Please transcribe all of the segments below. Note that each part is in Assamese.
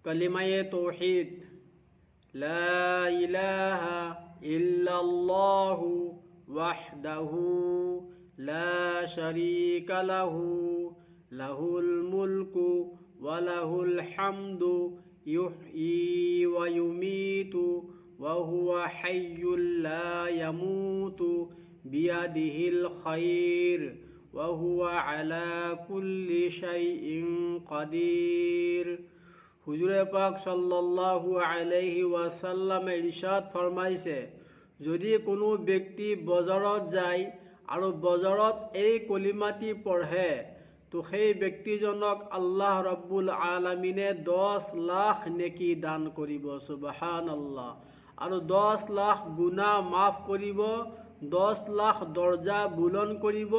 কালিমায়ে তাওহীদ, লা ইলাহা ইল্লাল্লাহু ওয়াহদাহু লা শারীকা লাহু লাহুল মুলকু ওয়া লাহুল হামদু ইউহয়ী ওয়া ইউমীতু ওয়া হুয়া হাইয়্যুল লা ইয়ামুতু বিয়াদিহিল খায়র ওয়া হুয়া আলা কুল্লি শাইইন কাদির। হুজুরে পাক সাল্লাল্লাহু আলাইহি ওয়াসাল্লাম ইরশাদ ফরমাইছে, যদি কোনো ব্যক্তি বজাৰত যায় আৰু বজাৰত এই কলিমাটি পঢ়ে তো সেই ব্যক্তিজনক আল্লাহ ৰব্বুল আলামিনে 10 লাখ নেকি দান কৰিব। সুবহানাল্লাহ। আৰু 10 লাখ গুনাহ মাফ কৰিব, 10 লাখ দৰজা বুলন কৰিব,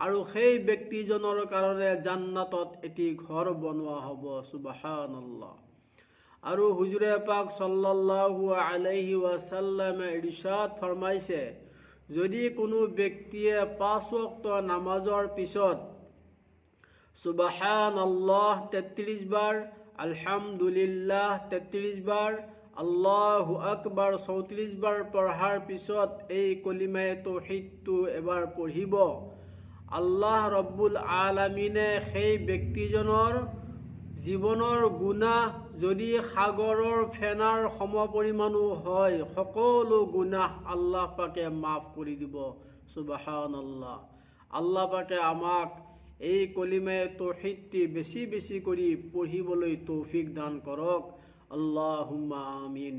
আৰু সেই ব্যক্তিজনৰ কাৰণে জান্নাতত এটি ঘৰ বনোৱা হ'ব। সুবহানাল্লাহ। আৰু হুজুৰে পাক সাল্লাল্লাহু আলাইহি ওয়াসাল্লামে ইৰশাদ ফৰমাইছে, যদি কোনো ব্যক্তিয়ে 5 ওয়াক্ত নামাজৰ পিছত সুবহানাল্লাহ 33 বাৰ, আলহামদুলিল্লাহ 33 বাৰ, আল্লাহু আকবাৰ 34 বাৰ পঢ়াৰ পিছত এই কলিমায়ে তাওহীদটো এবাৰ পঢ়িব, আল্লাহ ৰব্বুল আলামিনে সেই ব্যক্তিজনৰ জীৱনৰ গুনাহ যদি সাগৰৰ ফেনাৰ সমপৰিমাণো হয়, সকলো গুনাহ আল্লাহ পাকে মাফ কৰি দিব। সুবহানাল্লাহ। আল্লাহ পাকে আমাক এই কলিমায়ে তাওহীদটি বেছি বেছি কৰি পঢ়িবলৈ তৌফিক দান কৰক। আল্লাহুম্মা আমিন।